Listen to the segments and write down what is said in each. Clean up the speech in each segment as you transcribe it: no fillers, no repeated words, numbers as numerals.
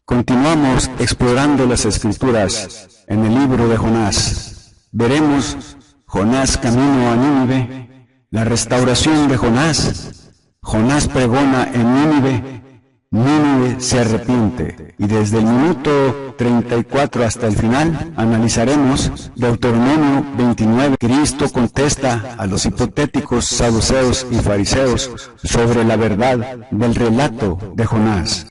Continuamos explorando las Escrituras en el libro de Jonás. Veremos Jonás camino a Nínive, la restauración de Jonás. Jonás pregona en Nínive, Nínive se arrepiente. Y desde el minuto 34 hasta el final analizaremos Deuteronomio 29. Cristo contesta a los hipotéticos saduceos y fariseos sobre la verdad del relato de Jonás.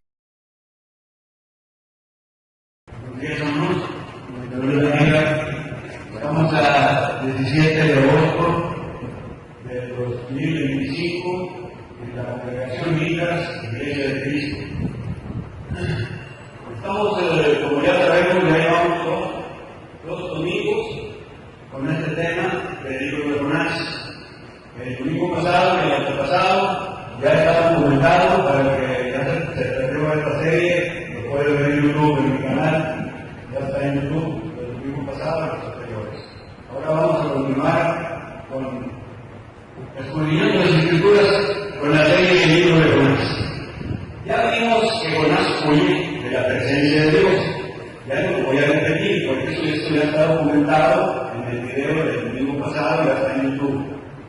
Estamos a 17 de agosto del 2025 en la Congregación Mitas, Iglesia de Cristo. Estamos, como ya sabemos, ya llevamos dos domingos con este tema del libro de Jonás. El domingo pasado y el antepasado ya está documentado para que ya se resuelva esta serie, lo puede ver en YouTube, en mi canal, ya está en YouTube, el domingo pasado y los anteriores. Ahora vamos a continuar con escudriñando las Escrituras con la serie del libro de Jonás. Ya vimos que Jonás huye de la presencia de Dios. Ya no lo voy a repetir, porque esto ya está documentado en el video del domingo pasado y ya está en YouTube.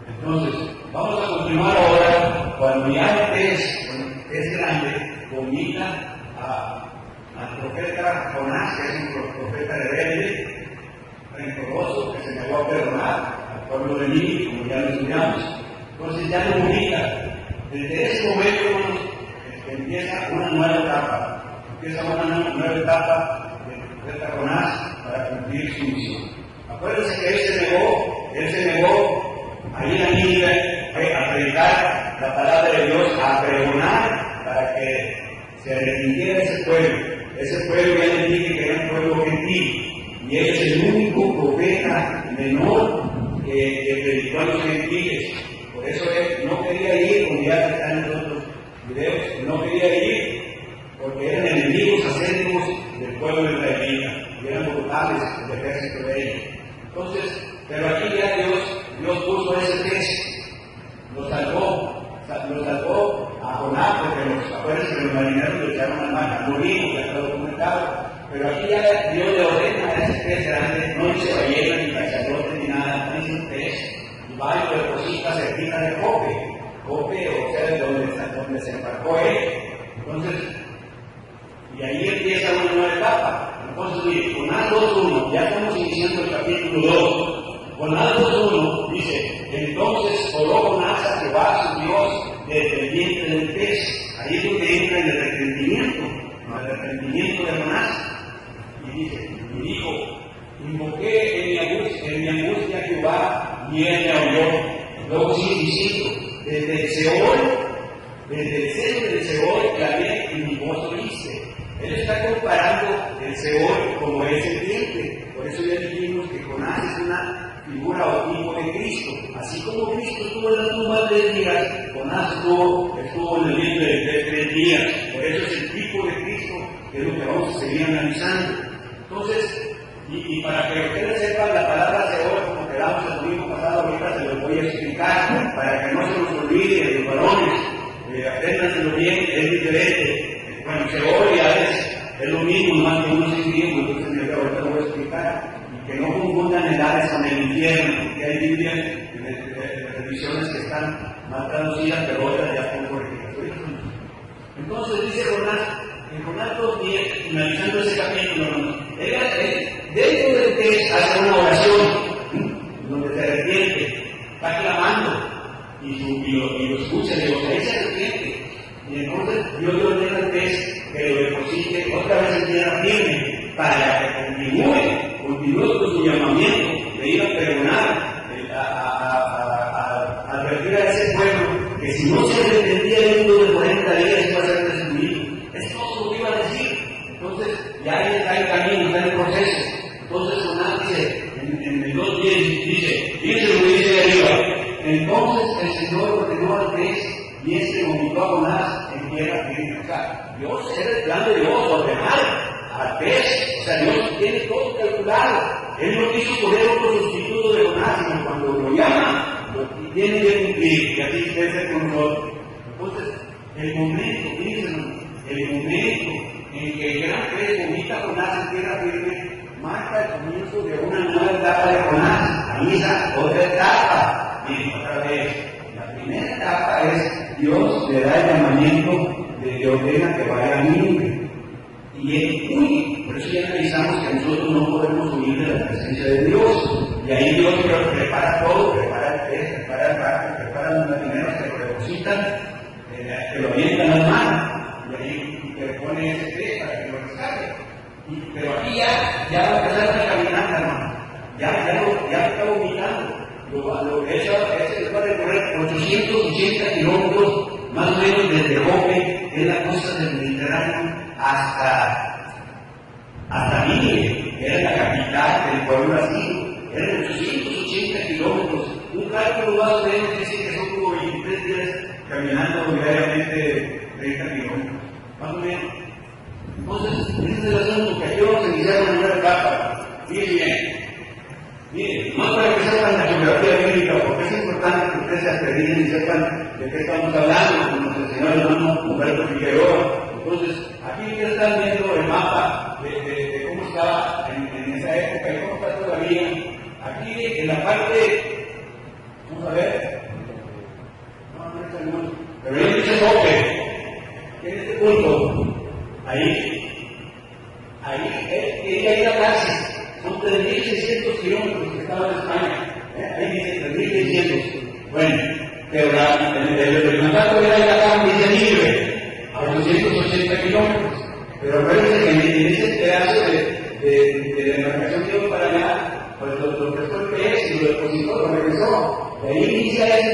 Entonces, vamos a continuar ahora cuando ya es grande, vomita al profeta Jonás, que es un profeta rebelde, rencoroso, que se negó a perdonar al pueblo de Nínive, como ya lo estudiamos. Entonces ya lo vomita. Desde ese momento empieza una nueva etapa. Empieza una nueva etapa del profeta Jonás para cumplir su misión. Acuérdense que él se negó a ir a Nínive a predicar la palabra de Dios, a pregonar para que se arrepintiera ese pueblo. Ese pueblo ya le dije que era un pueblo gentil. Y él es el único profeta menor que predicó a los gentiles. Por eso él no quería ir, como ya está en los otros videos, no quería ir porque eran enemigos acérrimos del pueblo israelita y eran brutales el ejército de ellos. Entonces, pero aquí ya Dios puso ese test, lo salvó a Jonás, porque acuérdense que los marineros lo echaron al mar, morimos, ya está documentado. Pero aquí ya Dios le ordena a ese pez grande, no dice ballena, ni cachalote, ni nada, no dice un pez, y va y lo deposita cerquita de Jope, o sea, donde se embarcó él. Entonces, y ahí empieza una nueva etapa. Entonces, mire, Jonás 2.1, ya estamos iniciando el capítulo 2. Jonás 2.1 dice, entonces oró Jonás a Jehová su Dios desde el vientre del pez. Ahí es donde entra el arrepentimiento de Jonás. Y dijo, invoqué en mi angustia a Jehová y él me oyó. Luego sigue diciendo, desde el seno del Seol clamé y mi voz oíste. Él está comparando el Seol como el serpiente. Por eso ya dijimos que Jonás es una figura o tipo de Cristo. Así como Cristo estuvo en la tumba 3 días, Jonás estuvo en el vientre de 3 días. Por eso es el tipo de Cristo, que es lo que vamos a seguir analizando. Entonces, y para que ustedes sepan la palabra Seol, como quedamos el domingo pasado, ahorita se los voy a explicar, para que no se nos olvide, los varones, apréndanselo bien, es diferente. Bueno, Seol ya es lo mismo, más que unos individuos, entonces ahorita lo voy a explicar. Y que no confundan edades con el infierno, porque hay Biblias, revisiones que están mal traducidas, pero otras ya están corregidas. Entonces dice Jonás, en Jonás 2.10, finalizando ese capítulo, dentro del texto hace una oración, donde se arrepiente, está clamando, y lo escucha, y digo, ahí se arrepiente. Y entonces Dios le ordena al pez que lo deposite otra vez en tierra firme, para que continúe con su llamamiento de ir a pregonar, a advertir a ese pueblo que si no se arrepentía dentro de 40 días iba a ser destruido. Es todo lo que iba a decir. Entonces, ya ahí está el camino, está el proceso. Entonces, Jonás dice, en el 2.10 dice, fíjense lo que dice arriba. Entonces el Señor ordenó al pez y este vomitó a Jonás en tierra firme. O sea, Dios era el plan de Dios, ordenar al pez. O sea, Dios tiene todo calculado. Él no quiso poner otro sustituto de Jonás, sino cuando lo llama, lo tiene que cumplir. Y así debe ser con nosotros. Entonces, el momento, fíjense, el momento en que el gran pez vomita a Jonás en tierra firme, marca el comienzo de una nueva etapa de Jonás. Ahí está otra etapa. Miren, otra vez, la primera etapa es Dios le da el llamamiento de que ordena que vaya a Nínive. Y él huye. Por eso ya analizamos que nosotros no podemos huir de la presencia de Dios. Y ahí Dios prepara todo, prepara el pez, prepara el barco, prepara los marineros que lo depositan, que lo avientan al mar. Y ahí te pone ese pez para que lo rescate. Pero aquí ya va a empezar a caminar, hermano. Ya está vomitando. Lo que es va a recorrer 880 kilómetros, más o menos desde Jope, en la costa del Mediterráneo, hasta Nínive, que era la capital del pueblo así. Eran 880 kilómetros. Un cálculo más o menos dice que son como 23 días caminando diariamente 30 kilómetros. Más o menos. Entonces, ese es el asunto que aquí vamos a iniciar una nueva etapa. Miren bien. Miren, no para que sepan la geografía bíblica, porque es importante que ustedes se acrediten y sepan de qué estamos hablando, como nos enseñó el hermano Humberto Figueroa. Entonces, aquí ya están viendo el mapa de cómo estaba en esa época y cómo está todavía. Aquí en la parte, vamos a ver, no está mucho, pero ahí dice Jope, en este punto, ahí quería ir a Tarsis. Son 3.600 kilómetros que estaban en España. Ahí dice 3.600. Bueno, pero el mandato era ir acá, dice Nínive, a 880 kilómetros. Pero acuérdense que en ese pedazo de la embarcación que iba para allá, pues lo prestó el pez y lo depositó, lo regresó. De ahí inicia ese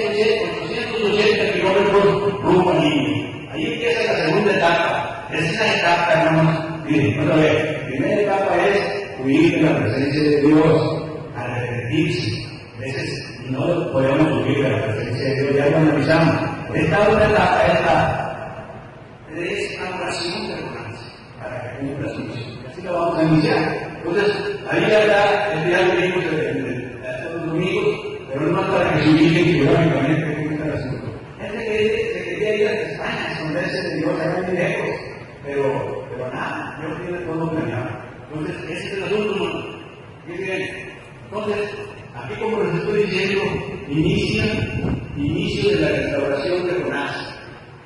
880 kilómetros rumbo a Nínive. Ahí empieza la segunda etapa. Esa es la etapa, hermanos. Miren, vamos a ver. La primera etapa es huir de la presencia de Dios, arrepentirse. A veces no podemos huir de la presencia de Dios, ya lo analizamos. Esta otra etapa es la restauración de Jonás, para que cumpla su misión. Así lo vamos a iniciar. Entonces, ahí ya está el día que vimos hace los domingos, pero no es para que se ubiquen geográficamente cómo está el asunto. Gente que se quería ir a España, esconderse de Dios, allá muy lejos, pero nada, Dios tiene todo planeado. Entonces, ese es el asunto, hermano. Entonces, aquí como les estoy diciendo, inicio de la restauración de Jonás.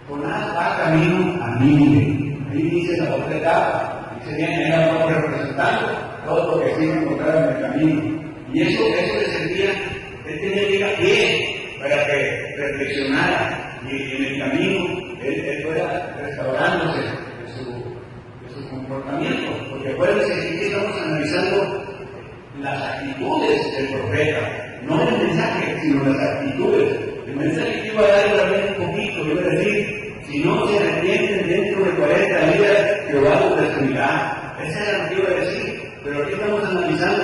Jonás va camino a Nínive. Ahí dice la otra etapa. Dice bien, era un hombre representando todo lo que se iba a encontrar en el camino. Y eso le servía, él tenía que ir a pie para que reflexionara. Y en el camino, él fuera restaurándose de su comportamiento. Porque acuérdense que aquí estamos analizando las actitudes del profeta, no el mensaje, sino las actitudes. El mensaje que iba a dar también un poquito, iba a decir, si no se arrepienten dentro de 40 días, Jehová los destruirá. Esa era lo que iba a decir, pero aquí estamos analizando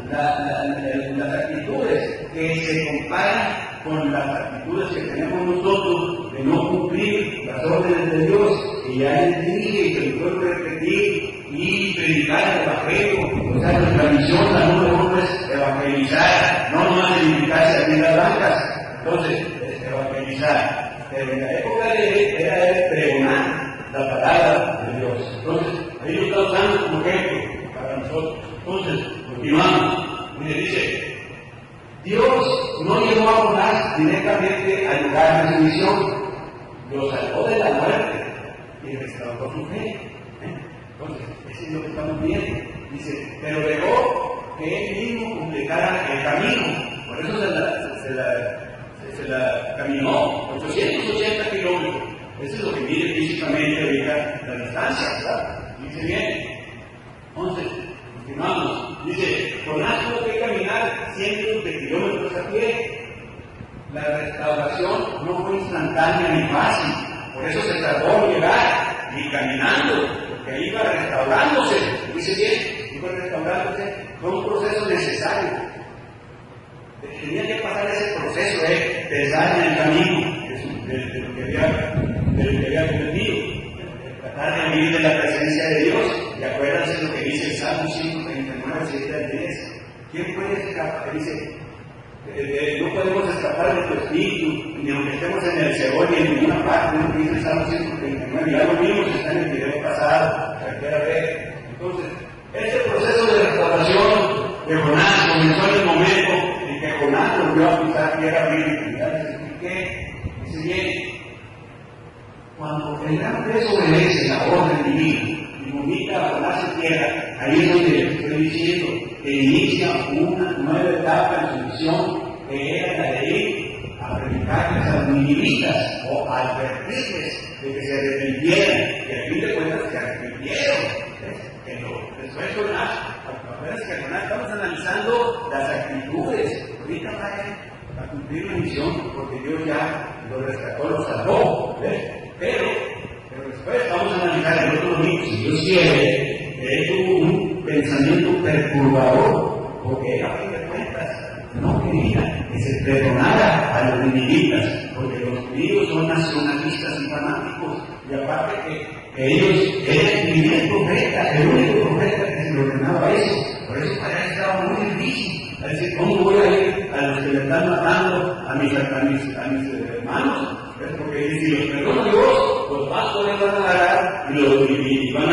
las actitudes que se comparan con las actitudes que tenemos nosotros de no cumplir las órdenes de Dios, que ya les dije y que les puedo repetir, y predicar el evangelio. O sea, nuestra misión la número uno es evangelizar, no edificarse a tiendas blancas. Entonces, es evangelizar. Pero en la época de él era pregonar la palabra de Dios. Entonces, ahí lo está usando como ejemplo para nosotros. Entonces, continuamos. Y le dice, Dios no llevó a Jonás directamente al lugar de su misión, lo salvó de la muerte y restauró su fe. Entonces, eso es lo que estamos viendo. Dice, pero dejó que él mismo completara el camino. Por eso se la caminó 880 kilómetros. Eso es lo que mide físicamente ahorita la distancia, ¿verdad? Dice bien. Entonces, continuamos. Dice, Jonás tuvo que caminar cientos de kilómetros a pie. La restauración no fue instantánea ni fácil. Por eso se tardó en llegar y caminando, porque iba restaurándose. Dice bien, iba restaurándose. Fue un proceso necesario. Tenía que pasar ese proceso de pesar en el camino de lo que había cometido. Tratar de vivir de la presencia de Dios. Y acuérdense lo que dice el Salmo 139, 7 al 10. ¿Quién puede escapar? Dice, no podemos escapar de tu espíritu, ni aunque estemos en el Seol ni en ninguna parte, no dice el Salmo 139, ya lo vimos, está en el video pasado, cualquiera vez. Entonces, este proceso de restauración de Jonás comenzó en el momento en que Jonás volvió a pisar tierra firme. Ya les expliqué, dice bien, cuando el gran pez obedece la orden divina y vomita a Jonás en tierra, ahí es donde les estoy diciendo que inicia una nueva etapa en su misión, que era la de ir a predicarles a los ninivitas o a advertirles de que se arrepintieran, y al fin de cuentas se arrepintieron. Después Jonás, acuérdense que Jonás estamos analizando las actitudes, ahorita vayan a cumplir la misión, porque Dios ya lo rescató, lo salvó, ¿ves? Pero después vamos a analizar el otro domingo, si Dios quiere, que tuvo un pensamiento perturbador, porque a fin de cuentas no quería que se perdonara a los ninivitas, porque los judíos son nacionalistas y fanáticos, y aparte que ellos vivían el profeta, el único profeta que se le ordenaba eso, por eso para él estaba muy difícil, es decir, ¿cómo voy a ir a los que le están matando a mis hermanos? Es porque si los perdona Dios, los vastos les van a agarrar y van a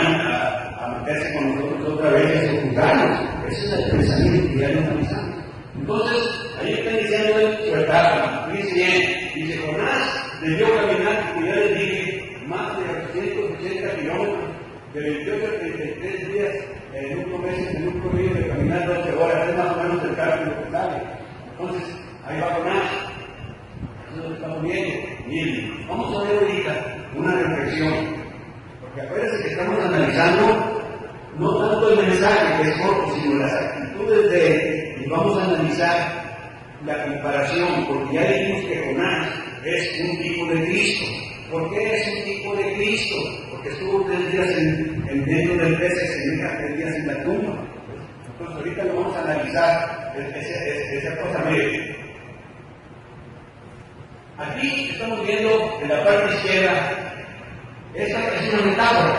meterse con nosotros otra vez y juzgarnos. Ese es el pensamiento que ya lo analizamos. Entonces, ahí está iniciando su etapa. Dice bien, dice Jonás debió caminar, como ya les dije, más de 880 kilómetros, de 28 a 33 días en un promedio de caminar 12 horas, es más o menos el cálculo que sale. Entonces, ahí va Jonás. Eso es lo que estamos viendo. Bien, vamos a ver ahorita una reflexión, porque acuérdense que estamos analizando no tanto el mensaje que es corto, sino las actitudes de él, y vamos a analizar la comparación, porque ya dijimos que Jonás es un tipo de Cristo. ¿Por qué es un tipo de Cristo? Porque estuvo 3 días en dentro del pez y se deja 3 días en la tumba. Entonces ahorita lo vamos a analizar esa cosa. Mire, aquí estamos viendo en la parte izquierda, esta es una metáfora.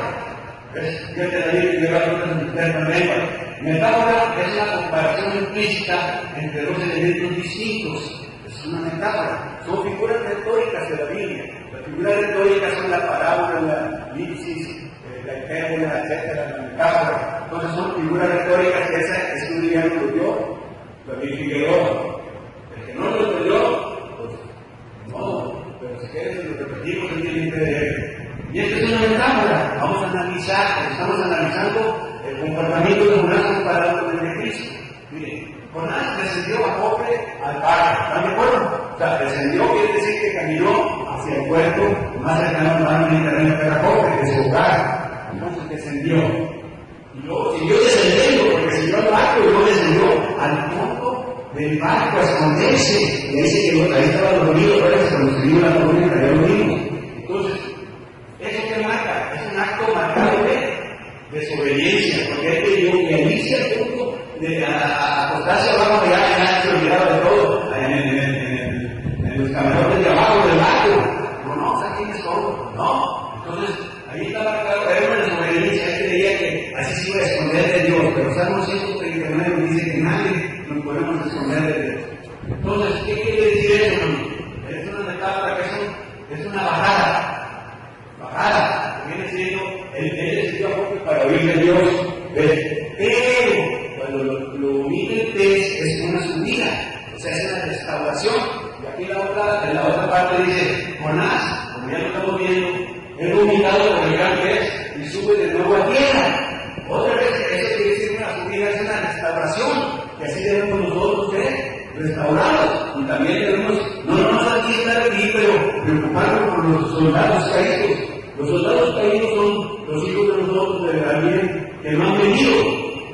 Yo te la digo que lleva otras internas lenguas. Metáfora es una comparación implícita entre dos elementos distintos. Es una metáfora. Son figuras retóricas de la Biblia. Las figuras retóricas son la parábola, la elipsis, la hipérbole, etcétera, la metáfora. Entonces son figuras retóricas que esa estudia no lo dio, David Figueroa. El que no lo estudió, pues no, pero si quieres lo repetimos, él tiene que leer. Y esta es una metáfora. Vamos a analizar, estamos analizando el comportamiento de Jonás comparado con el de Cristo. Miren, Jonás descendió a Jope al barco, ¿están de acuerdo? O sea, descendió quiere decir que caminó hacia el puerto más cercano al mar Mediterráneo que era Jope, de su hogar. Entonces descendió. Y luego siguió descendiendo, porque siguió al barco y luego descendió al fondo del barco a esconderse. Y ahí se quedó, ahí estaba dormido, parece, cuando se dio la tormenta, ya lo vimos. Entonces, ¿eso qué marca? Es un acto marcado de desobediencia, porque él pidió que inicia el punto de acostarse abajo de ya se olvidaba de todo, en los camarotes de abajo del barco. No, o sea, ¿quién es todo? No. Entonces, ahí estaba marcado, era una desobediencia, él creía que así se iba a esconder de Dios, pero Salmo 139 dice que nadie nos podemos esconder de Dios. Entonces, ¿qué quiere decir eso? Es una metáfora que es una bajada, viene siendo, él decidió a Jope para oír de Dios, pero cuando lo humilla el pez es una subida, o sea, es una restauración. Y aquí en la otra parte dice, Jonás, como ya lo estamos viendo, es vomitado por el gran pez y sube de nuevo a tierra. Otra vez, eso quiere decir una subida, es una restauración, y así debemos nosotros ser restaurados. Y también debemos, no nomás aquí estar aquí, pero preocuparnos por los soldados caídos. Los soldados caídos son los hijos de nosotros, de alguien que no han venido,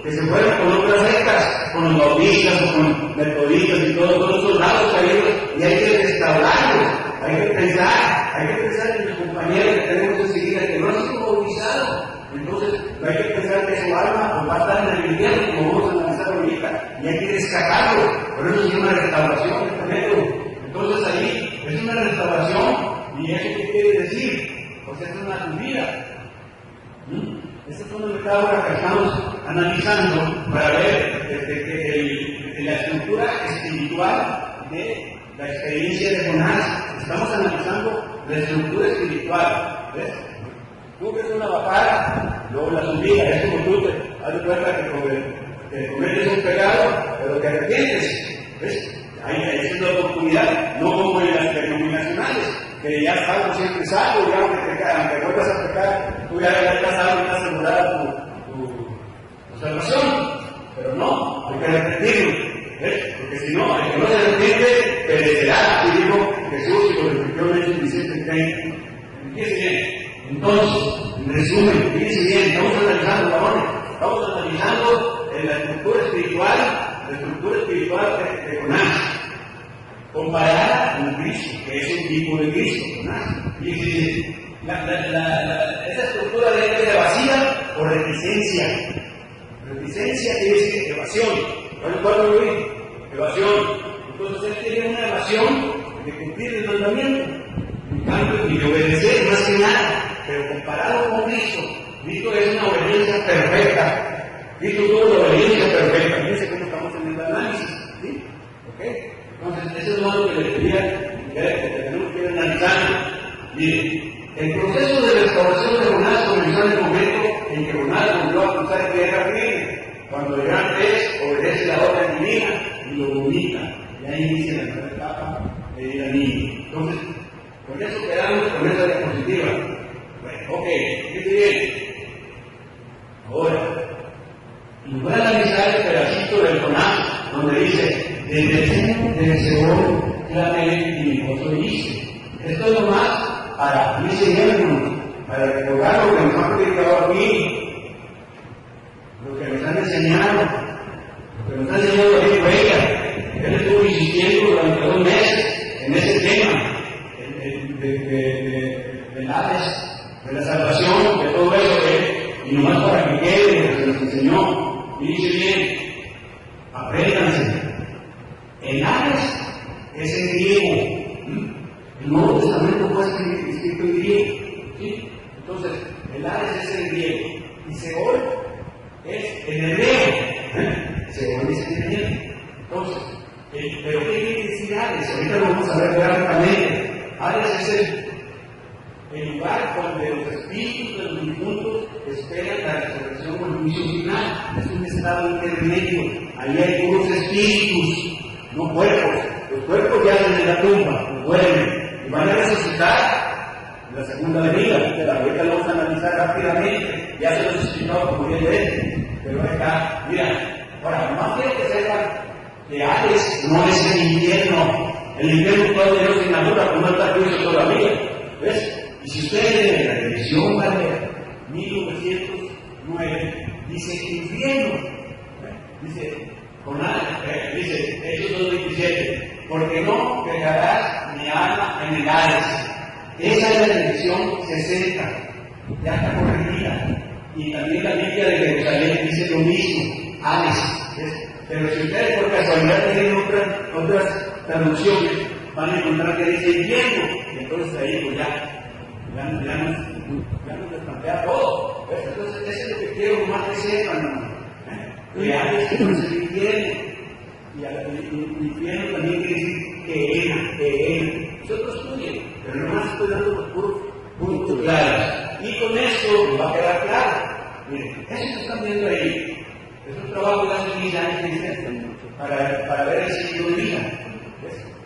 que se fueron con otras sectas, con los bautistas o con metodistas y todos los soldados caídos, y hay que restaurarlos, hay que pensar en los compañeros que tenemos enseguida que no han sido bautizados. Entonces, hay que pensar que su alma va a estar en el infierno, como vamos a analizar ahorita, y hay que rescatarlo. Por eso es una restauración, este método. Entonces, ahí es una restauración, y eso qué quiere decir. Pues es una subida. Esta es una metáfora que estamos analizando para ver que la estructura espiritual de la experiencia de Jonás. Estamos analizando la estructura espiritual. ¿Ves? Tú ves una bajada, luego la subida. Es como tú te das cuenta que cometes un pecado, pero te arrepientes. ¿Ves? Ahí es una oportunidad, no como en las denominacionales, que ya salvo siempre salvo, y aunque vuelvas a pecar, tú ya estás salvo y estás asegurada tu salvación. Pero no, hay que arrepentirnos. ¿Ves? Porque si no, el que no se arrepiente perecerá. Y dijo Jesús, y lo repitió en Hechos 17:30. Fíjense bien. Entonces, en resumen, fíjense bien, estamos analizando, varones, estamos analizando la estructura espiritual de Jonás, comparada con Cristo, que es un tipo de Cristo, Jonás. Fíjense, esa estructura debe ser vacía o reticencia. Reticencia quiere decir evasión. ¿Cuál lo vi? Evasión. Entonces él tiene una evasión de cumplir el mandamiento, en cambio, y de obedecer más que nada. Pero comparado con Cristo, Cristo es una obediencia perfecta. Cristo tuvo la obediencia perfecta. Fíjense cómo estamos en el análisis. ¿Sí? ¿Ok? Entonces, eso es lo que les quería que tenemos que ir analizando. Miren, el proceso de restauración de Jonás comenzó en el momento en que Jonás volvió a cruzar tierra firme. Cuando el gran pez obedece la orden divina y lo vomita. Y ahí inicia la primera etapa de la niña. Entonces, con eso quedamos con esa diapositiva. Bueno, ok, fíjense bien. Ahora, y voy a analizar el pedacito del Jonás, donde dice, desde el seno del Seol clamé y mi voz oíste. Esto es nomás para mí seguirnos, para recordar lo que nos han predicado aquí, lo que nos han enseñado, lo que nos ha enseñado aquí por ella. Él estuvo insistiendo durante 2 meses en ese tema del Hades, de la salvación, de todo eso, y nomás para que quede lo que se nos enseñó. Y dice bien, apréndanse. El Hades es en griego. El Nuevo Testamento fue escrito en griego. ¿Sí? Entonces, el Hades es en griego. Y Seol es en hebreo. Seol es en hebreo. Entonces, ¿pero qué quiere decir Hades? Ahorita lo vamos a ver gráficamente. Hades es el lugar donde los espíritus de los difuntos esperan la resurrección o el juicio final. Es un estado intermedio. Ahí hay puros espíritus, no cuerpos. Los cuerpos ya en la tumba, vuelven y van a resucitar en la segunda venida. Ahorita lo vamos a analizar rápidamente. Ya se los he explicado como bien de pero acá, mira, ahora, más quiero que sepan que Hades no es el infierno. El infierno todavía no se inaugura, como no está juicio todavía. ¿Ves? Y si ustedes en la televisión van a ver 1909, dice infierno, dice Jonás, dice Hechos 2:27, porque no dejarás mi alma en el Hades. Esa es la edición 60, ya está corregida. Y también la Biblia de Jerusalén dice lo mismo, Hades. Pero si ustedes por casualidad tienen otras traducciones, van a encontrar que dice infierno, y entonces ahí pues ya nos desplantea todo. Entonces, eso es lo que quiero más que sepan. Que Hades es el infierno. Y el infierno también quiere decir que nosotros estudien, pero nomás estoy dando los puros puntos claros. Y con esto va a quedar claro. Miren, eso que están viendo ahí es un trabajo de hace 1000 años para ver el ciclo de vida.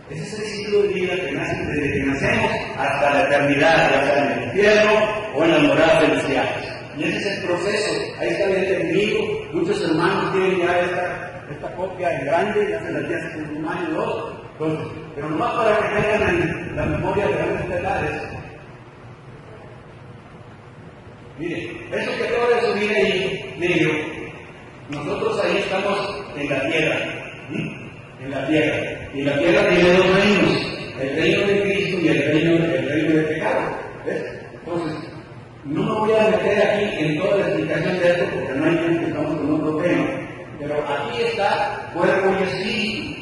Ese es el ciclo de vida que nace desde que nacemos hasta la eternidad, ya sea en el infierno o en las moradas celestiales. Y ese es el proceso. Ahí está bien entendido. Muchos hermanos tienen ya esta copia en grande, ya se las di hace un año o 2. Entonces, pero nomás para que tengan la memoria de las estelares. Miren, eso que acabo de subir ahí, negro, nosotros ahí estamos en la tierra. En la tierra. Y la tierra tiene 2 reinos, el reino de Cristo y el reino de pecado. ¿Ves? Entonces, no me voy a meter aquí en toda la explicación de esto porque no hay tiempo, que estamos con otro tema. Pero aquí está cuerpo y espíritu.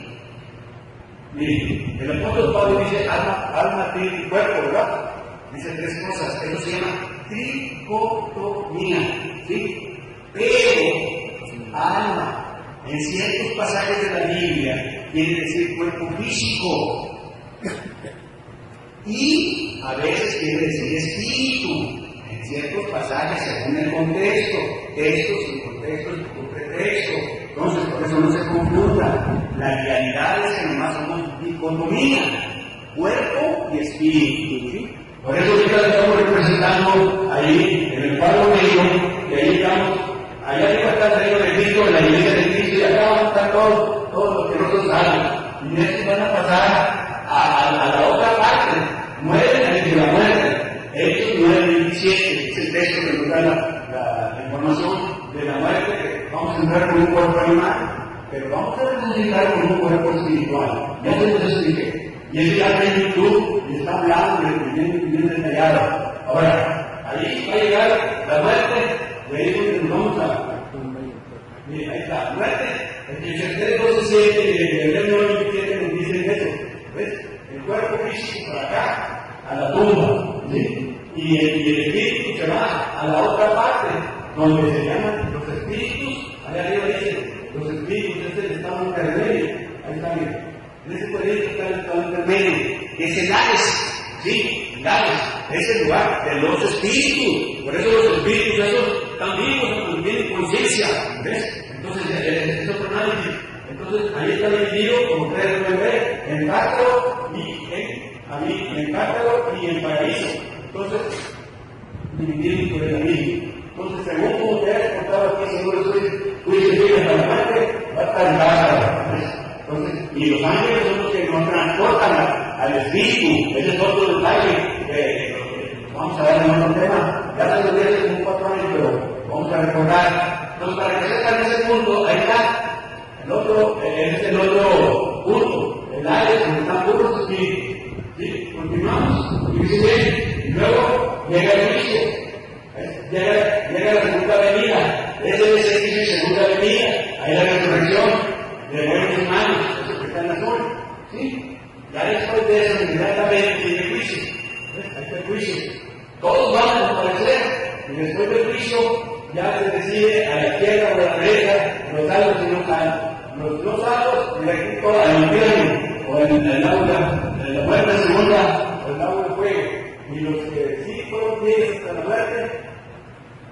Miren, el apóstol Pablo dice alma, espíritu y cuerpo, ¿verdad? Dice 3 cosas. Eso se llama tricotomía. ¿Sí? Pero, alma. En ciertos pasajes de la Biblia quiere decir cuerpo físico. Y a veces quiere decir espíritu, en ciertos pasajes según el contexto, textos sin contexto y con pretexto. Entonces, por eso no se confunda. La realidad es que nomás somos dicotomía, cuerpo y espíritu. ¿Sí? Por eso ahorita estamos representando ahí en el cuadro medio, que ahí estamos, allá arriba está el reino de Cristo, en la iglesia de Cristo, y acá van a estar todos los que no son salvos. Y estos van a pasar a la otra parte, mueren antes de la muerte. Hechos 9:27 es el texto que nos da la información de la muerte, que vamos a entrar con un cuerpo animal, pero vamos a resucitar con un cuerpo espiritual. Ya se los expliqué. Y él ya está en YouTube y está hablando bien detallado. Ahora, ahí va a llegar la muerte, de ahí es donde nos vamos a. Mira, ahí está, muerte. En Ezequiel 12:7 y en el 9:27 nos dicen eso. ¿Ves? El cuerpo físico para acá, a la tumba, ¿sí? Y el espíritu se va a la otra parte, donde se llaman los espíritus. Allá arriba dice, los espíritus, este es el estado intermedio. Ahí está, mira. En ese cuadrito está el estado intermedio, que es el Hades, ¿sí? El Hades es el lugar de los espíritus. Por eso los espíritus esos están vivos, tienen conciencia, ¿ves? Entonces, es otro análisis. Entonces, ahí está dividido, como ustedes pueden ver, en Tártaro en Tártaro y en Paraíso. Entonces, dividido por el mismo. Entonces, según como te has contado aquí, seguro fuiste hasta la muerte, va a estar en Tártaro. Entonces, y los ángeles son los que nos transportan al espíritu. Ese es otro detalle. Vamos a ver en otro tema. Ya se lo dije hace 4 años, pero vamos a recordar. Entonces, para que sepan ese punto, ahí está. Es el otro punto, el área donde están puros espíritus. ¿Sí? Continuamos, y dice bien, y luego llega el juicio, llega la segunda venida, ese es el segunda venida, ahí la resurrección de buenos humanos, eso que está en azul. ¿Sí? Ya después de eso, inmediatamente viene el juicio. Ahí está el juicio. Todos van a aparecer, y después del juicio ya se decide a la izquierda o a la derecha, los salvos y no salvos. Los no salvos, directo al infierno, o en el agua, en la muerte segunda, o en el agua de fuego. Y los que sí fueron fieles hasta la muerte,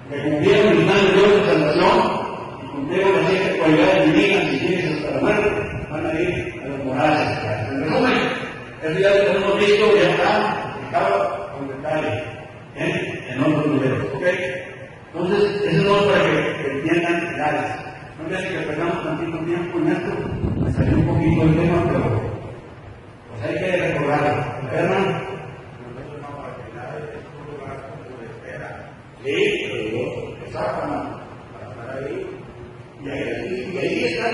que cumplieron el plan de Dios de salvación, y cumplieron las 7 cualidades divinas y fieles hasta la muerte, van a ir a los morales. En resumen, el día que hemos visto ya está explicado con detalle en otros niveles. ¿Ok? Entonces, eso no es para que entiendan claves. No me hace que perdamos tantito tiempo en esto, me salió un poquito el tema, pero pues hay que recordarlo. ¿Verdad? Sí, pero exacto, para estar ahí. Y ahí está,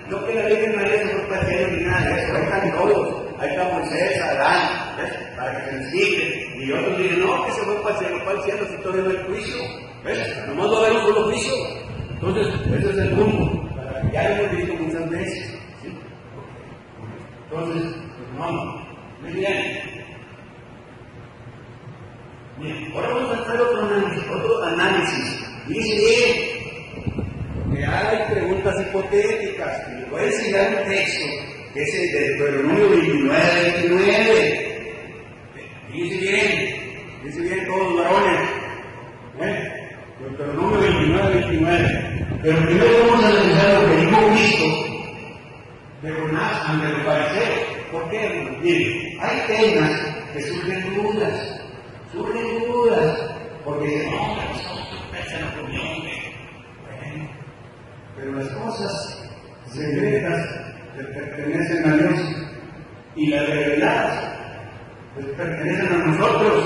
no que la Virgen María se fue haciendo ni nada de eso, ahí están todos. Ahí está Moisés, Adán, ¿ves? Para que se les sigue. Y otros dicen, no, que se fue para el cielo si todavía no hay juicio. ¿Ves? Nomás va a haber un solo juicio. Entonces, ese es el punto. Ya lo hemos visto muchas veces. ¿Sí? Entonces, pues vamos. Muy bien. Bien, ahora vamos a hacer otro análisis. Dice bien que hay preguntas hipotéticas. Y les voy a enseñar un texto que es el de Deuteronomio 29:29. Dice bien todos los varones. Deuteronomio 29:29. Pero primero vamos a analizar lo que dijo Cristo de Jonás ante el parecer. ¿Por qué? Miren, hay temas que surgen dudas, porque dicen, no, las cosas pesan la opinión. Bueno, pero las cosas secretas que pertenecen a Dios y las reveladas que pertenecen a nosotros,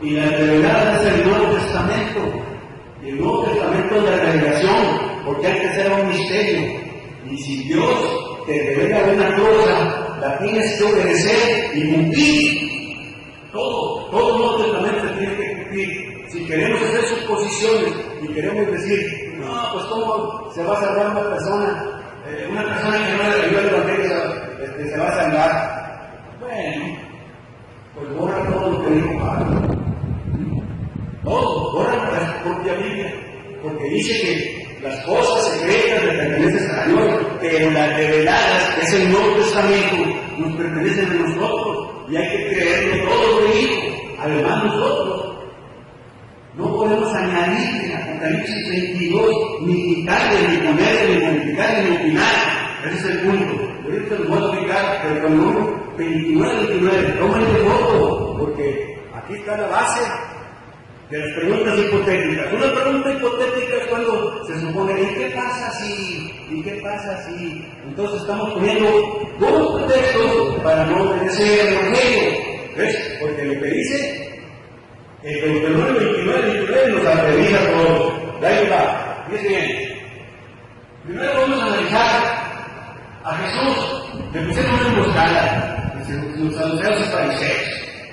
y las reveladas es el Nuevo Testamento. Y el Nuevo Testamento es la revelación, porque antes era un misterio. Y si Dios te revela una cosa, la tienes que obedecer y cumplir. Todo el Nuevo Testamento se tiene que cumplir. Si queremos hacer suposiciones y queremos decir, no, pues cómo se va a salvar una persona que no le recibió el Evangelio se va a salvar. Bueno, pues borra todo lo que dijo Pablo. Todo, borra la propia Biblia, porque dice que las cosas secretas le pertenecen a Dios. pero las reveladas, que es el Nuevo Testamento, nos pertenecen a nosotros y hay que creerlo todo de Hijo. Además nosotros no podemos añadirle a Apocalipsis 22, ni quitarle, ni ponerle, ni modificarle, ni opinar. Ese es el punto. Ahorita lo voy a explicar, pero con uno 29, tómenle foto, porque aquí está la base de las preguntas hipotéticas. Una pregunta hipotética es cuando se supone, ¿y qué pasa si? ¿Y qué pasa si? Entonces estamos poniendo dos pretextos para no obedecer el Evangelio. ¿Ves? Porque lo que dice el Deuteronomio 29 nos atrevía a todos. De ahí va. Fíjense bien. Primero vamos a analizar a Jesús. Le pusieron una emboscada. Los saduceos y fariseos.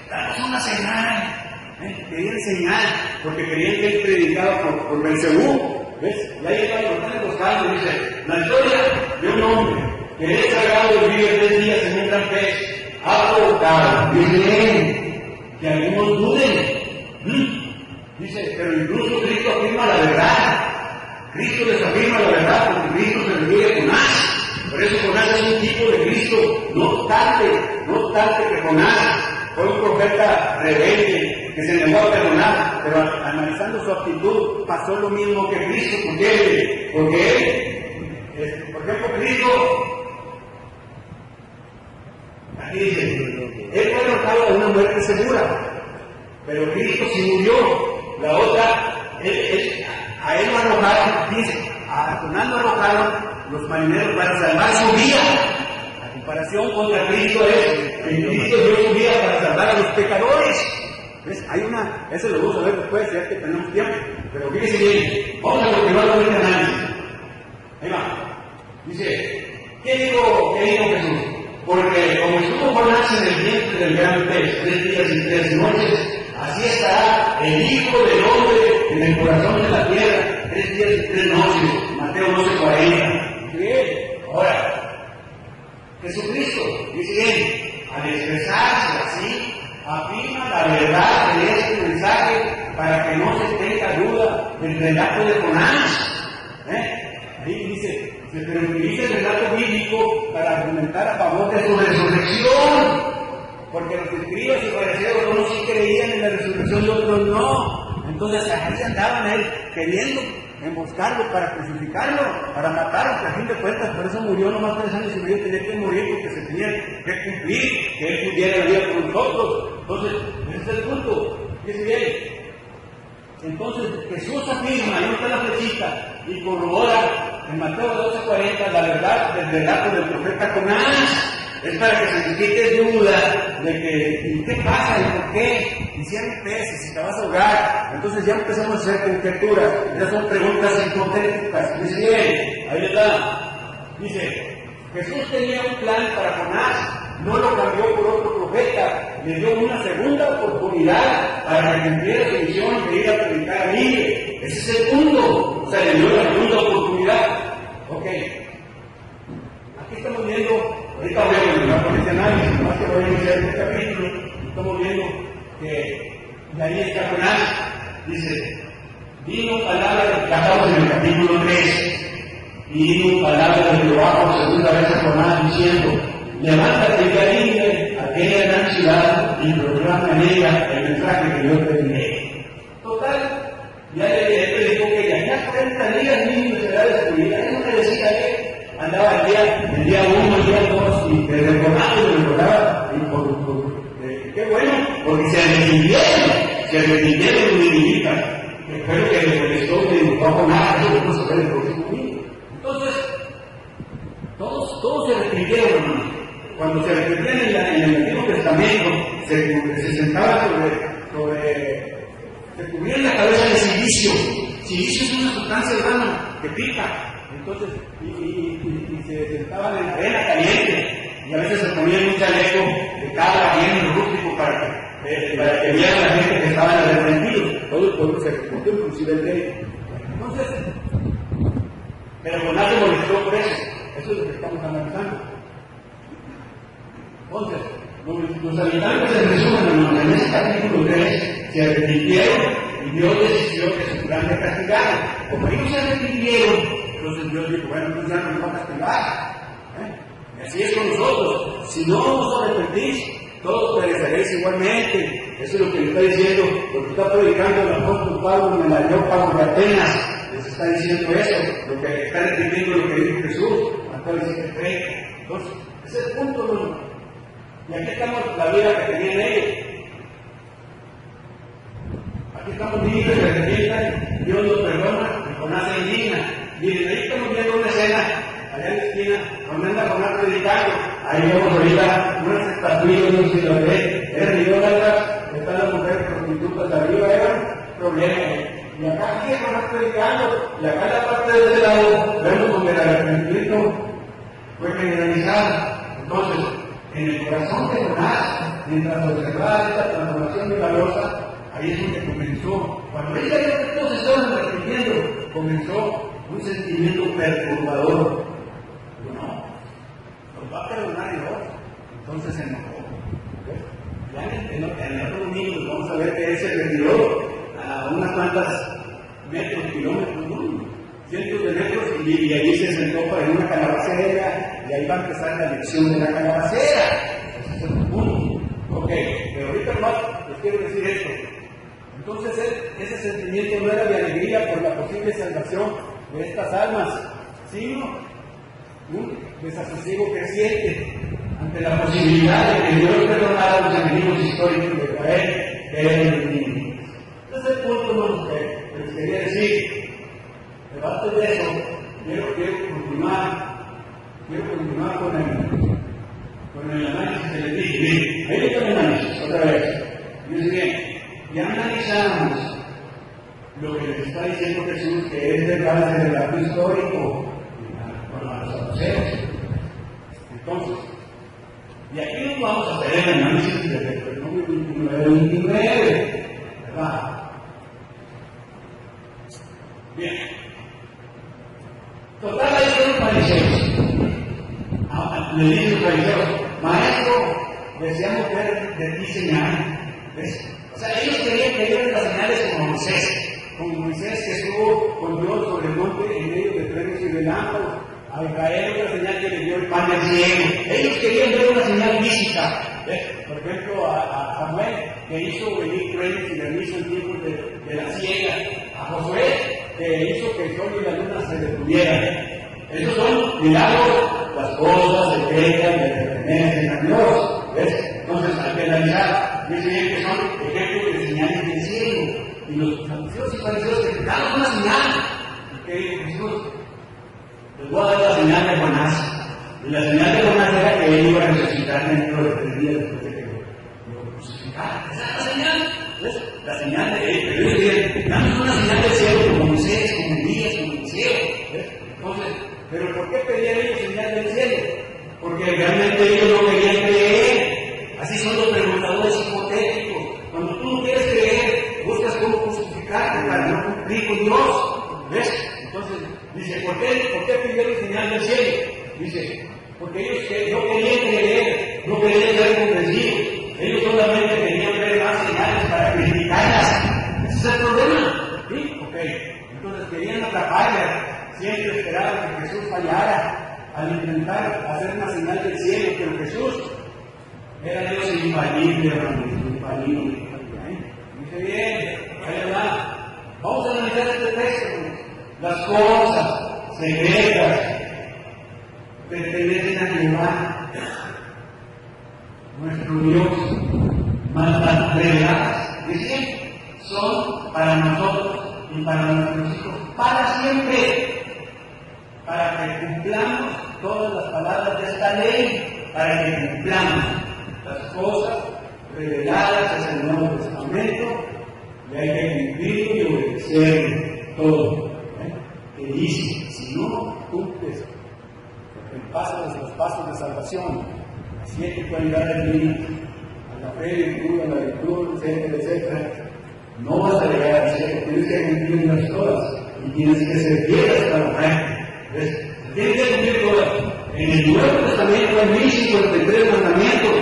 Danos una señal. Querían señal, porque querían que él predicaba por Belcebú. ¿Ves? Y ahí está, lo están emboscando. Dice: la historia de un hombre que es cargado y vive 3 días en un gran pez ha provocado, que algunos duden. Dice, pero incluso Cristo afirma la verdad. Cristo les afirma la verdad, porque Cristo se refiere a Jonás. Por eso Jonás es un tipo de Cristo, no obstante que Jonás fue un profeta rebelde que se negó a perdonar, pero analizando su actitud pasó lo mismo que Cristo, porque él, por ejemplo, Cristo, aquí dice, él fue arrojado a una muerte segura, pero Cristo sí murió. La otra, a él lo arrojaron, dice, a Jonás lo arrojaron los marineros para salvar su vida. La comparación contra Cristo es que Cristo dio su vida para salvar a los pecadores. ¿Ves? Hay una, eso lo vamos a ver después, ya que tenemos tiempo. Pero fíjense bien, vamos a continuar con este análisis. Ahí va. Dice, ¿qué dijo Jesús? Porque como estuvo Jonás en el vientre del gran pez 3 días y 3 noches, así estará el Hijo del Hombre en el corazón de la tierra 3 días y 3 noches. Mateo 12:40. Bien. Ahora, Jesucristo, dice bien, al expresarse así, afirma la verdad de este mensaje para que no se tenga duda del relato de Jonás. Ahí dice, se utiliza el relato bíblico para argumentar a favor de su resurrección, porque los escribas y fariseos unos sí creían en la resurrección y otros no. Entonces ahí andaban él queriendo emboscarlo para crucificarlo, para matarlo, que a fin de cuentas por eso murió nomás 3 años y medio, tenía que morir porque se tenía que cumplir, que él pudiera vivir con nosotros. Entonces, ese es el punto. Fíjense bien. Entonces Jesús afirma, ahí está la flechita, y corrobora en Mateo 12:40 la verdad del relato del profeta Jonás. Es para que se quite duda de que, ¿y qué pasa? ¿Y por qué? ¿Y si hay peces? ¿Si te vas a ahogar? Entonces ya empezamos a hacer conjeturas. Esas son preguntas hipotéticas. Dice bien, ahí está. Dice, Jesús tenía un plan para Jonás, no lo cambió por otro profeta, le dio una segunda oportunidad para que cumpliera su misión de ir a predicar a Nínive. Ese es el punto. O sea, le dio la segunda oportunidad. Ok. Aquí estamos viendo. Ahorita voy a continuar con este análisis, más que voy a iniciar este capítulo. Estamos viendo que de ahí está Jonás. Dice, vino palabra, ya estamos en el capítulo 3, y vino palabra de Jehová por segunda vez a Jonás diciendo, levántate y a Nínive, aquella gran ciudad, y proclama en ella el mensaje que yo te diré. Total, ya le predicó que ya 40 días Nínive será destruida. Eso me decía él. Andaba el día 1, el día 2, y de recordaba, y qué bueno, porque se arrepintieron los ninivitas. Espero que le molestó, que no hago nada, eso no se ve el próximo día. Entonces, todos se arrepintieron, hermanos. Cuando se arrepentían en el Antiguo Testamento, se sentaban se cubrían la cabeza de silicio. Silicio es una sustancia, hermano, que pica. Entonces, y se sentaban en arena caliente, y a veces se ponían un chaleco de cabra bien rústico para que vieran a la gente que estaban arrepentidos. Todo el pueblo se arrepintió, inclusive el rey. Entonces, pero Jonás se molestó por eso. Eso es lo que estamos analizando. Entonces, los habitantes de resumen en este capítulo 3 se arrepintieron y Dios decidió que su plan de castigar. Como ellos se arrepintieron, Entonces Dios dijo, bueno, pues ya no nos va a castigar. Y así es con nosotros. Si no os arrepentís, todos pereceréis igualmente. Eso es lo que le está diciendo, lo que está predicando el apóstol Pablo en el Areópago de Atenas. Les está diciendo eso, lo que está repitiendo lo que dijo Jesús, Mateo 17:30. Entonces, ese es el punto, ¿no? Y aquí estamos la vida que tenían ellos. Aquí estamos libres de arrepientan, Dios nos perdona, y Jonás se indigna. Miren, ahí estamos viendo una escena, allá en la esquina, donde anda Jonás predicando. Ahí vemos ahorita unas estatuillas, no sé si lo ve, eran idólatras, está la mujer prostituta de arriba, era problema. Y acá sigue Jonás predicando, y acá en la parte de este lado, vemos donde el arrepentimiento fue generalizado. Entonces, en el corazón de Jonás, mientras observaba esta transformación milagrosa, ahí es donde comenzó. Cuando él ya vio que todos estaban arrepintiendo, comenzó un sentimiento perturbador. No, nos va a perdonar Dios. Entonces se enojó. Ya en el otro domingo vamos a ver que él se retiró a unas cuantas metros, kilómetros, ¿no? Cientos de metros, y allí se sentó para una calabacera, y ahí va a empezar la lección de la calabacera. Ese es el punto. Ok, pero ahorita más les quiero decir esto. Entonces ese sentimiento no era de alegría por la posible salvación de estas almas, sino un desasosiego creciente ante la posibilidad de que Dios perdonara a los enemigos históricos de Israel, que eran los niños. Ese es el punto, hermanos, que les quería decir. Debajo de eso, quiero continuar con el análisis que les dije. Bien, ahí está el análisis, otra vez. Dice bien, ya analizamos lo que les está diciendo Jesús, que es verdad del relato histórico con los saduceos. Entonces, y aquí nos vamos a hacer el análisis del Deuteronomio 29, ¿verdad? Bien. Total, ahí son los fariseos. Le dicen los fariseos, maestro, deseamos ver de ti señales. ¿Ves? O sea, ellos querían que dieran las señales como Moisés que estuvo con Dios sobre el monte en medio de truenos y relámpagos. A Israel otra señal que le dio el pan del cielo. Ellos querían ver una señal física. ¿Ves? Por ejemplo, a Samuel, que hizo venir truenos y granizo en tiempos de la siega. A Josué, que hizo que el sol y la luna se detuvieran. Esos son milagros, las cosas secretas que pertenecen a Dios. ¿Ves? Entonces hay que analizar. Dice bien que son ejemplos de señales del cielo. Y los saduceos y fariseos que daban una señal. ¿Y qué dijo Jesús? Les voy a dar la señal de Jonás. Y la señal de Jonás era que él iba a resucitar dentro de 3 días después de que lo crucificaran. Esa es la señal. ¿Ves? La señal de él. Pero ellos decían, dame una señal del cielo como Moisés, como Elías, como Eliseo. ¿Ves? Entonces, ¿pero por qué pedían ellos señal del cielo? Porque realmente ellos no querían creer. Así son los preguntadores hipotéticos. Cuando tú no quieres creer, buscas cómo justificarte para no cumplir con Dios. ¿Ves? Entonces, dice, ¿por qué pidieron señal del cielo? Dice, porque ellos no querían creer, no querían ser convencidos. Ellos solamente querían ver más señales para criticarlas. Ese es el problema. ¿Sí? Ok. Entonces querían atraparlas. Siempre esperaban que Jesús fallara al intentar hacer una señal del cielo, pero Jesús era Dios infalible, hermanos, infalible. Dice bien, ahí va. Vamos a analizar este texto. Las cosas secretas pertenecen a Jehová, nuestro Dios, mas las reveladas, dice, son para nosotros y para nuestros hijos, para siempre, para que cumplamos todas las palabras de esta ley, para que cumplamos las cosas reveladas en el Nuevo Testamento, y hay que cumplirlo y obedecerlo todo. Que dice, si no cumples los pasos de salvación, las 7 cualidades divinas, a la fe, a la virtud, etcétera, etcétera, no vas a llegar al cielo, tienes que cumplirlas todas y tienes que ser fiel hasta la muerte. Tienes que cumplir todas. En el Nuevo Testamento hay 1053 mandamientos.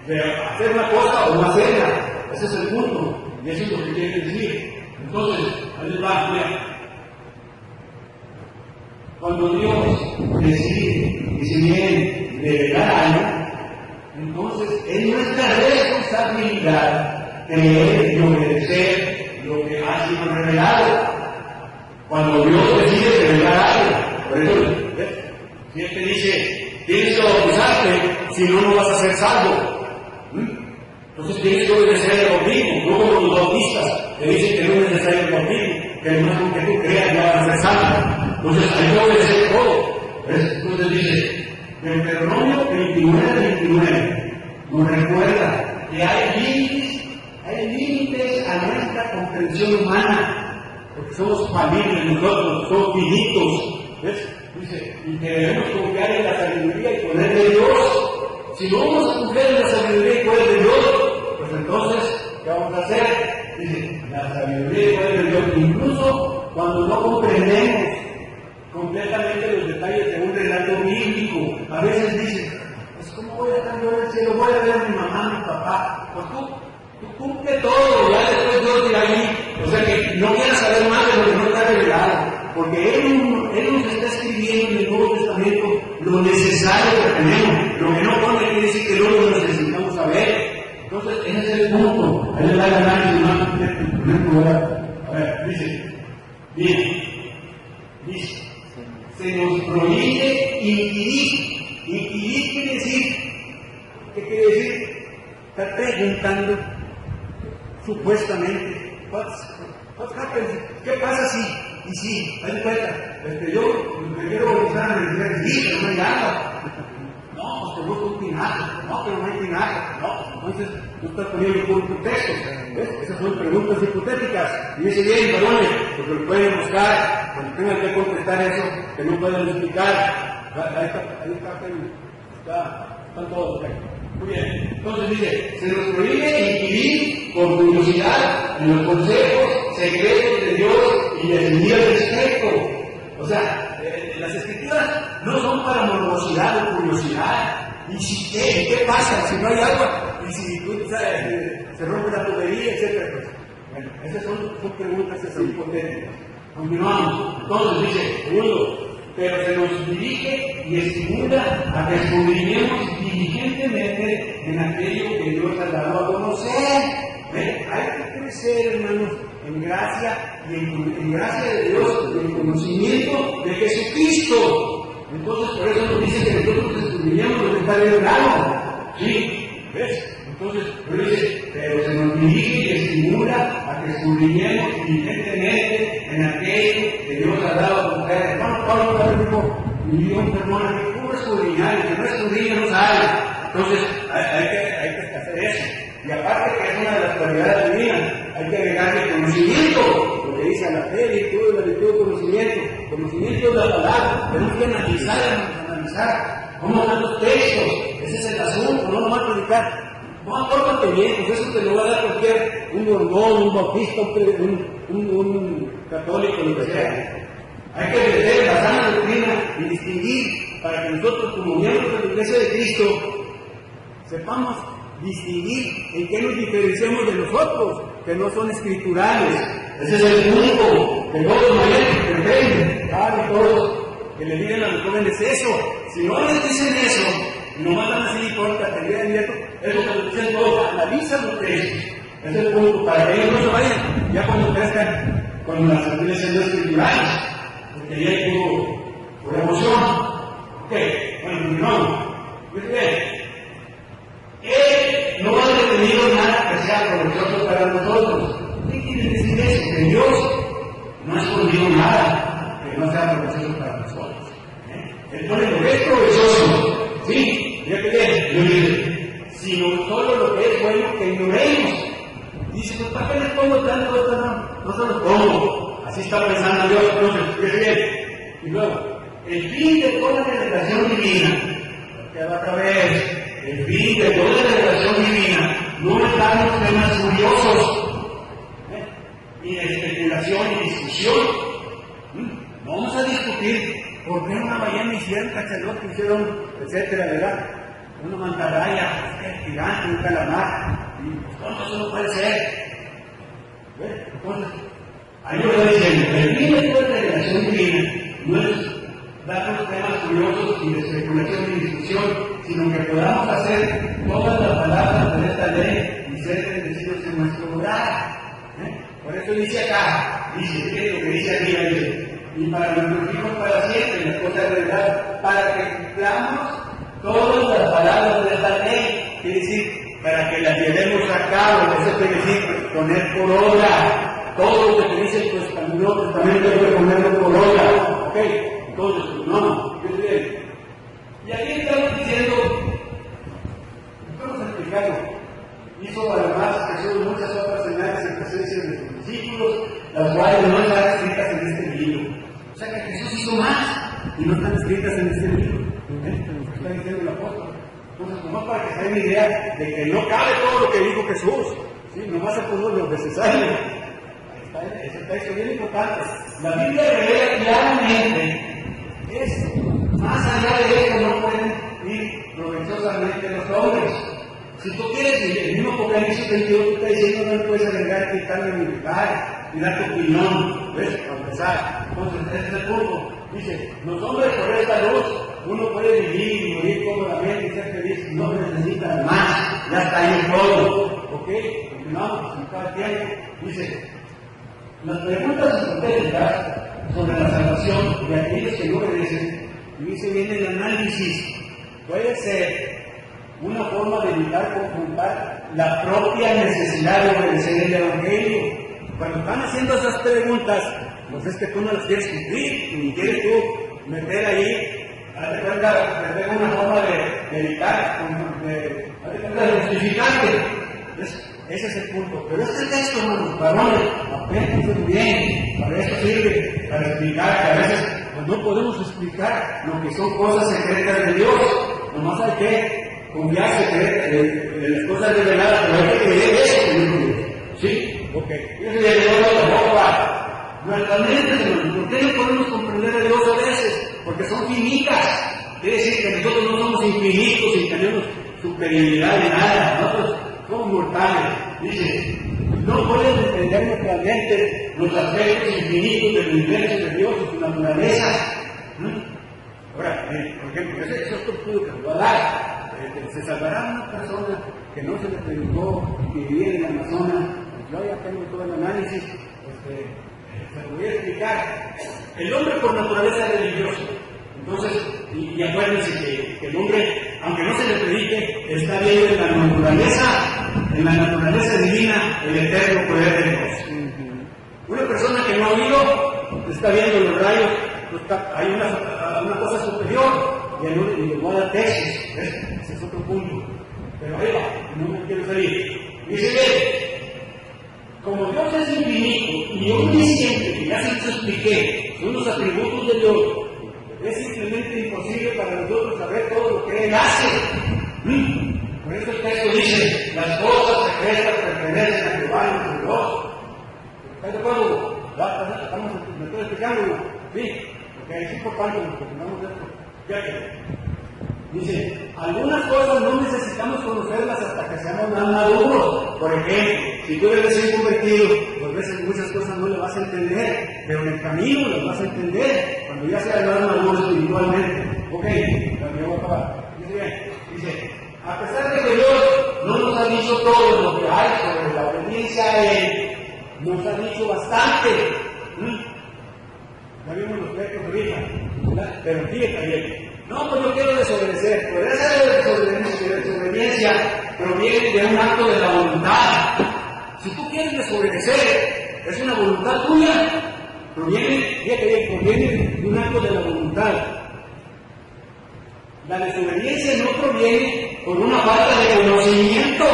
De hacer una cosa o no hacerla. Ese es el punto. Y eso es lo que quiere decir. Entonces, ahí va, mira. cuando Dios decide, dice bien, revelar algo, entonces es nuestra responsabilidad creer y obedecer lo que ha sido revelado. Cuando Dios decide revelar algo, por eso, si Él te dice, tienes que bautizarte, si no, no vas a ser salvo. Entonces tienes que obedecer el bautismo, no como los bautistas que dicen que no es necesario el bautismo, que no con que tú creas ya vas a ser salvo. Entonces hay que obedecer todo. Entonces dice, Deuteronomio 29 nos recuerda que hay límites a nuestra comprensión humana, porque somos familia nosotros, somos finitos. ¿Ves? Dice, y que debemos confiar en la sabiduría y poder de Dios. Si no vamos a confiar en la sabiduría y poder de Dios, pues entonces, ¿qué vamos a hacer? Dice, la sabiduría y poder de Dios, incluso cuando no comprendemos completamente los detalles de un relato bíblico, a veces dicen, pues ¿cómo voy a estar yo en el cielo? Voy a ver a mi mamá, a mi papá. Pues tú cumple todo, ya después Dios dirá ahí. O sea que no quieras saber más de lo que no está revelado, porque Él nos está escribiendo en el Nuevo Testamento lo necesario que tenemos. Lo que no pone quiere decir que no lo necesitamos saber. Entonces, ese es el punto. Ahí le da el análisis más completo. A ver, dice, se nos prohíbe inquirir. Inquirir quiere decir, ¿qué quiere decir? Está preguntando supuestamente, what happens? ¿Qué pasa si? Y sí, haz de cuenta, yo me quiero bautizar en el día de sí, pero no hay agua. No, pues que busco un tinaje. No, pero no hay tinaje. No, entonces tú estás poniendo por pretextos. ¿Ves? Esas son preguntas hipotéticas. Y dice bien, varones, porque lo pueden buscar, cuando tengan que contestar eso, que no pueden explicar. Ahí están todos. Muy bien. Entonces dice, se nos prohíbe inquirir por curiosidad en los consejos secretos de Dios y decidir al respecto. O sea, las escrituras no son para morbosidad o curiosidad. ¿Y si qué pasa si no hay agua? ¿Y si se rompe la tubería, etcétera? Pues, bueno, esas son preguntas hipotéticas. Continuamos. Entonces dice, segundo, pero se nos dirige y estimula a que escudriñemos diligentemente en aquello que Dios ha dado a conocer. Hay que crecer, hermanos, en gracia y en gracia de Dios y en conocimiento de Jesucristo. Entonces, por eso nos dice que nosotros escudriñemos lo que está revelado. ¿Sí? ¿Ves? Entonces, pero se nos dirige y estimula a que escudriñemos diligentemente en aquello que Dios ha dado a conocer. Hermano Pablo dijo, mi Dios, perdona, que puro escudriñar, el que no escudriña no sabe. Entonces, hay que hacer eso. Y aparte que es una de las cualidades divinas, hay que agregarle conocimiento, lo que dice a la fe, virtud, la virtud, conocimiento de la palabra. Tenemos que analizar cómo están los textos, ese es el asunto, no nomás predicar. No, apórtate bien, pues eso te lo va a dar un mormón, un bautista, un católico, lo que sea. Hay que meter la sana doctrina y distinguir para que nosotros, como miembros de la Iglesia de Cristo, sepamos distinguir en qué nos diferenciamos de los otros, que no son escriturales. Ese es el punto, que todos los mayores pretenden, todos, que le digan a los jóvenes eso. Si no les dicen eso, no van a decir, importa, te digan esto, es lo que les dicen todos, analizan los textos. Ese es el punto, para que ellos no se vayan, ya cuando crezcan, cuando las iglesias no escriturales, porque ya hay pura emoción. Ok, bueno, continuamos. Muy bien. Él no ha detenido nada que sea provechoso para nosotros. ¿Qué quiere decir eso? Que Dios no ha escondido nada que no sea provechoso para nosotros. Él pone lo que es provechoso. Sí, fíjate bien, Dios dice, sino solo lo que es bueno que ignoremos. Dice, pues ¿para qué les pongo tanto esto? No se los pongo. Así está pensando Dios. Entonces, fíjate bien. Y luego, el fin de toda la revelación divina, que va otra vez. El fin de toda la revelación divina no está en los temas curiosos, ni de especulación y discusión. No vamos a discutir por qué una ballena hicieron cachalote, hicieron, etcétera, ¿verdad? Una mantarraya, un gigante, un calamar. Entonces eso no puede ser. Entonces, ahí lo está diciendo, el fin de toda la revelación divina no es darnos temas curiosos y de especulación y discusión, sino que podamos hacer todas las palabras de esta ley y ser bendecidos en nuestro hogar. Por eso dice acá, dice, lo que dice aquí, dice, y para nuestros hijos para siempre, las cosas de verdad, para que cumplamos todas las palabras de esta ley, quiere decir, para que las llevemos a cabo, eso quiere decir, poner por obra. Todo lo que te dice pues también debe que ponerlo por obra. ¿Ok? Entonces, no, yo bien. Y aquí estamos diciendo, vamos a explicarlo. Hizo además Jesús muchas otras señales en presencia de sus discípulos, las cuales no están escritas en este libro. O sea que Jesús hizo más y no están escritas en este libro. Está diciendo el apóstol. Entonces, nomás para que se den una idea de que no cabe todo lo que dijo Jesús. ¿Sí? Nomás se puso lo necesario. Ese texto es bien importante. La Biblia revela claramente esto. Más allá de esto no pueden ir provechosamente los hombres. Si tú quieres, el mismo Apocalipsis 22 está diciendo no puedes agregar, quitarle ni quitar, ni dar tu opinión. ¿Ves? Para empezar. Entonces, ese es el punto. Dice, los hombres por esta luz, uno puede vivir y morir cómodamente y ser feliz, no necesitan más. Ya está ahí todo. ¿Ok? Continuamos, en cada tiempo. Dice, las preguntas hipotéticas sobre la salvación de aquellos que no obedecen, y dice viene el análisis, puede ser una forma de evitar confrontar la propia necesidad de obedecer el Evangelio. Cuando están haciendo esas preguntas, pues es que tú no las quieres cumplir, ni quieres tú meter ahí, meter una forma de evitar, de justificarte. Ese es el punto. Pero este texto, hermanos, varones, apréndanse bien. Para eso sirve, para explicar que a veces pues, no podemos explicar lo que son cosas secretas de Dios. Nomás hay que confiarse de las cosas reveladas, pero hay que creer eso que dijo Dios. ¿Sí? Ok. Eso le dio la boca. Nuestra mente, hermanos, ¿por qué no podemos comprender a Dios a veces? Porque son finitas. Quiere decir que nosotros no somos infinitos y tenemos superioridad de nada. Nosotros somos mortales. Dice, no pueden entender nuestra mente los aspectos infinitos del universo de Dios y su naturaleza. Ahora, por ejemplo, eso es todo que voy a dar. Se salvará una persona que no se le predicó y vivía en el Amazonas. Yo ya tengo todo el análisis, se lo voy a explicar. El hombre por naturaleza es religioso. Entonces, y acuérdense que el hombre, aunque no se le predique, está viendo en la naturaleza divina, el eterno poder de Dios. Una persona que no ha oído, está viendo los rayos, hay una cosa superior, y le voy a dar textos. Ese es otro punto. Pero ahí va, no me quiero salir. Dice bien, como Dios es infinito y omnisciente, que ya se los expliqué, son los atributos de Dios. Es simplemente imposible para nosotros saber todo lo que Él hace. Por eso el texto dice, las cosas secretas pertenecen a Jehová nuestro Dios. ¿Estás de acuerdo? ¿Me estoy explicando? Sí, porque es importante que tengamos esto. Ya que dice, algunas cosas no necesitamos conocerlas hasta que seamos más maduros. Por ejemplo, si tú eres recién convertido, pues veces muchas cosas no le vas a entender, pero en el camino las vas a entender, cuando ya seas más maduro espiritualmente. Ok, también voy a acabar. Dice, a pesar de que Dios no nos ha dicho todo lo que hay sobre la obediencia a Él, nos ha dicho bastante. Ya vimos los textos ahorita, ¿verdad? Pero fíjate bien. No, pues yo quiero desobedecer. Pero esa desobediencia proviene de un acto de la voluntad. Si tú quieres desobedecer, es una voluntad tuya. Proviene de un acto de la voluntad. La desobediencia no proviene por una falta de conocimiento.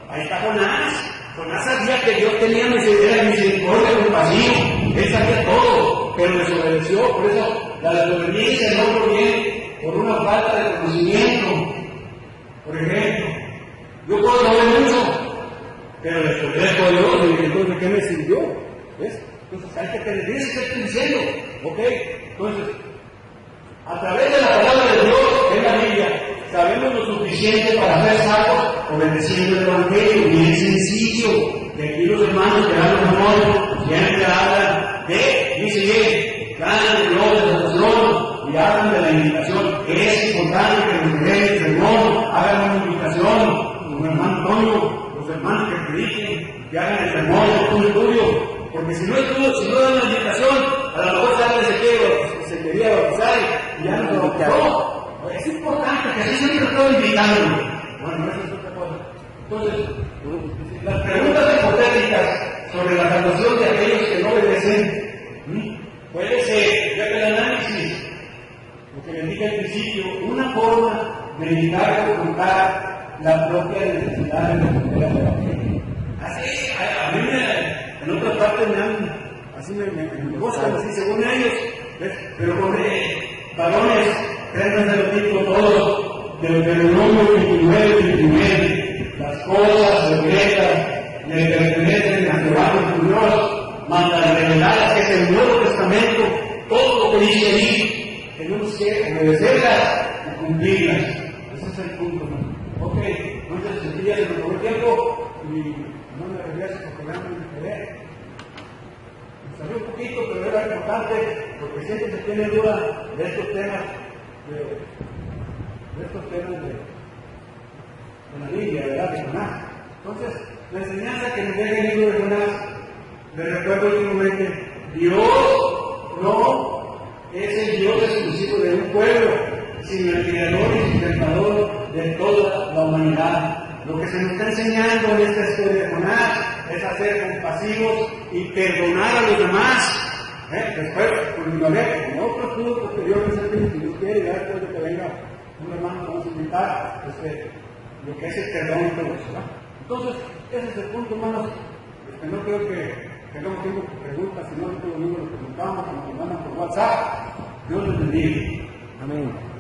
Ahí está Jonás. Jonás sabía que Dios tenía misericordia y compasión. Él sabía todo, pero desobedeció. Por eso la desobediencia no proviene por una falta de conocimiento. Por ejemplo, yo puedo saber mucho, pero desobedezco a Dios y entonces ¿de qué me sirvió? ¿Ves? Entonces hay que tener eso que estoy diciendo. ¿Ok? Entonces, a través de la palabra de Dios en la Biblia, sabemos lo suficiente para ser salvos obedeciendo el Evangelio, bien sencillo. De aquí los hermanos que hablan amor siempre hablan de, dice bien, gran gloria de los tronos, y hablan de la invitación. Es importante que los del sermón hagan una invitación, como el hermano Antonio, los hermanos que prediquen, que hagan el sermón, el estudio. Porque si no dan la invitación, a lo mejor se quería bautizar y ya no lo bautizó. Es importante que así siempre estoy invitando. Bueno, eso es otra cosa. Entonces, las preguntas hipotéticas sobre la salvación de aquellos que no obedecen, puede ser, ya que el análisis, lo que les dije al principio, una forma de evitar confrontar la propia necesidad de responder al Evangelio. Así, a mí en otra parte me gustan, así según ellos, ¿ves? Pero con varones, créanme de lo mismo todos, del Deuteronomio 29 y 29, las cosas secretas le pertenecen a Jehová nuestro Dios, mas las reveladas, que es el Nuevo Testamento, todo lo que dice ahí, tenemos que obedecerlas y cumplirlas. Ese es el punto, ¿no? Ok, entonces ya se nos acabó el tiempo y no me regreso porque ya me quedé. Me salió un poquito, pero era importante porque siempre se tiene duda de estos temas, de la Biblia, ¿verdad? De Jonás. Entonces, la enseñanza que nos deja el libro de Jonás, le recuerdo últimamente, Dios no es el Dios exclusivo de un pueblo, sino el creador y sustentador de toda la humanidad. Lo que se nos está enseñando en esta historia de Jonás es a ser compasivos y perdonar a los demás. Después, continuaré con otro estudio posterior que si Dios quiere, ya después de que venga un hermano, vamos a invitar lo que es el perdón y todo eso, ¿no? Entonces, ese es el punto, hermanos. No creo que tengamos tiempo de preguntas, sino que todo el mundo lo preguntamos, que nos mandan por WhatsApp. Dios les bendiga. Amén.